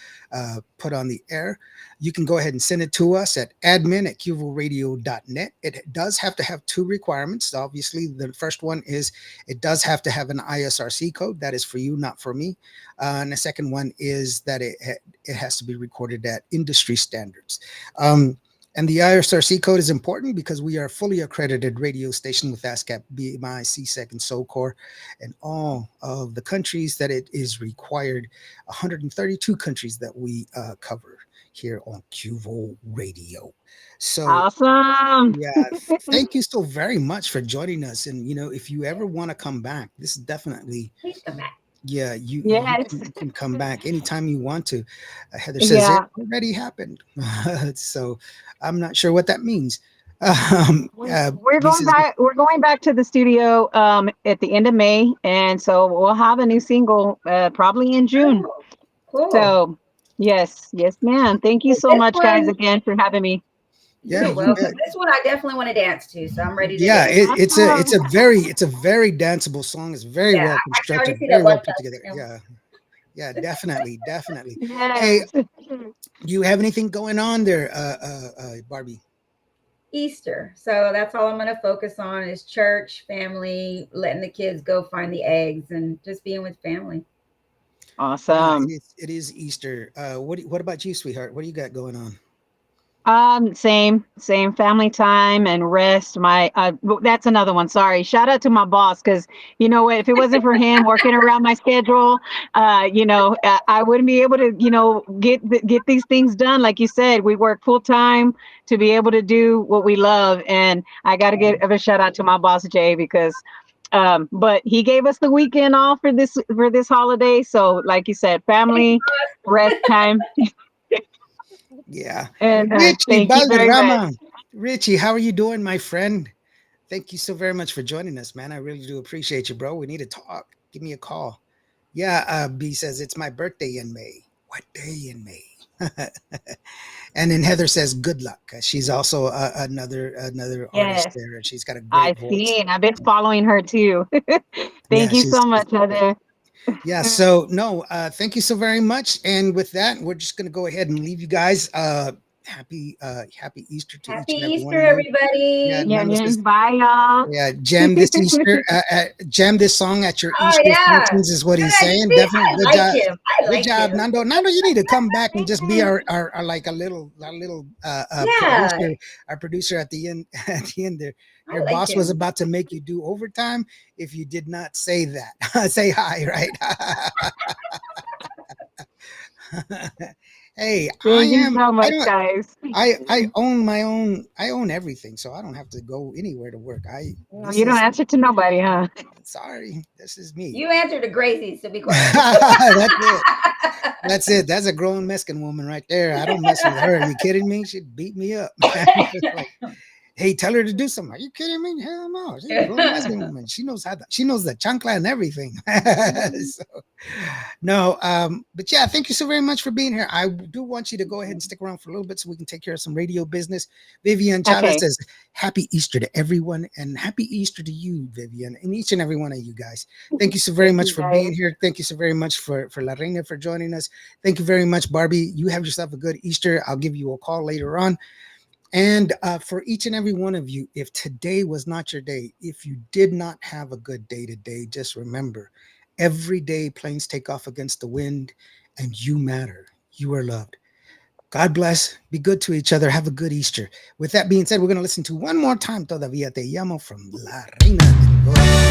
put on the air, you can go ahead and send it to us at admin@qvradio.net. It does have to have two requirements. Obviously, the first one is it does have to have an ISRC code. That is for you, not for me. And the second one is that it has to be recorded at industry standards. Um, and the ISRC code is important because we are a fully accredited radio station with ASCAP, BMI, CSEC, and SOCOR, and all of the countries that it is required, 132 countries that we cover here on QVO Radio. So, Awesome. yeah, thank you so very much for joining us. And, if you ever want to come back, this is definitely, Please come back. yeah, you Yes. can come back anytime you want to. Heather says it Yeah. already happened. So I'm not sure what that means. We're B going says, back. We're going back to the studio at the end of May, and so we'll have a new single probably in June. Oh, cool. So, yes, yes, ma'am. Thank you Well, so this much, guys, one, again for having me. yeah, you're you welcome. bet. This one I definitely want to dance to, so I'm ready to Yeah, dance. it's a very danceable song. It's very Yeah, well I can already constructed, see very that well love put fest. together. Yeah, yeah, definitely. Hey, Yes. do you have anything going on there, Barbie? Easter. So that's all I'm going to focus on is church, family, letting the kids go find the eggs, and just being with family. Yeah, Awesome. it is Easter. What about you, sweetheart? What do you got going on? Same family time and rest. That's another one. Sorry. Shout out to my boss, because you know what, if it wasn't for him working around my schedule, I wouldn't be able to, get these things done. Like you said, we work full time to be able to do what we love, and I got to give a shout out to my boss Jay, because but he gave us the weekend off for this holiday. So, like you said, family, rest time, Yeah, and Richie thank you very much. Balderrama. Richie, how are you doing, my friend? Thank you so very much for joining us, man. I really do appreciate you, bro. We need to talk. Give me a call. Yeah, B says it's my birthday in May. What day in May? And then Heather says good luck. She's also another artist Yes. there, and she's got a great I've voice. seen. I've been following her too. Yeah, Thank you so she's much, Heather. yeah. So no, thank you so very much. And with that, we're just gonna go ahead and leave you guys. Happy Easter to Happy each and every one Easter, of you. Yeah, everybody. Yeah, Nando yeah. says, Bye, y'all. yeah, jam this Easter, jam this song at your Oh, Easter yeah. functions is what he's Yeah, you saying. see, Definitely, I good like job, him. I good like job, him. Nando. Nando, you need to come back and just be our like a little Yeah, producer at the end. At the end there, I your like boss was him. about to make you do overtime if you did not say that. Say hi, right? Hey, I Thank you am. so I much, don't. guys. I own my own. I own everything, so I don't have to go anywhere to work. This You don't is answer to nobody, huh? sorry. This is me. You answer to Gracie, so be quiet. That's it. That's it. That's a grown Mexican woman right there. I don't mess with her. Are you kidding me? She'd beat me up. Just like, hey, tell her to do something. Are you kidding me? Hell no. She's a grown Mexican woman. She knows she knows the chancla and everything. So, no, but yeah, thank you so very much for being here. I do want you to go ahead and stick around for a little bit so we can take care of some radio business. Vivian Chavez Okay. says, Happy Easter to everyone, and Happy Easter to you, Vivian, and each and every one of you guys. Thank you so very Thank much you, for being guys. here. Thank you so very much for La Reina for joining us. Thank you very much, Barbie. You have yourself a good Easter. I'll give you a call later on. And for each and every one of you, if today was not your day, if you did not have a good day today, just remember every day planes take off against the wind and you matter. You are loved. God bless. Be good to each other. Have a good Easter. With that being said, we're going to listen to one more time Todavía Te Llamo from La Reina. Go ahead.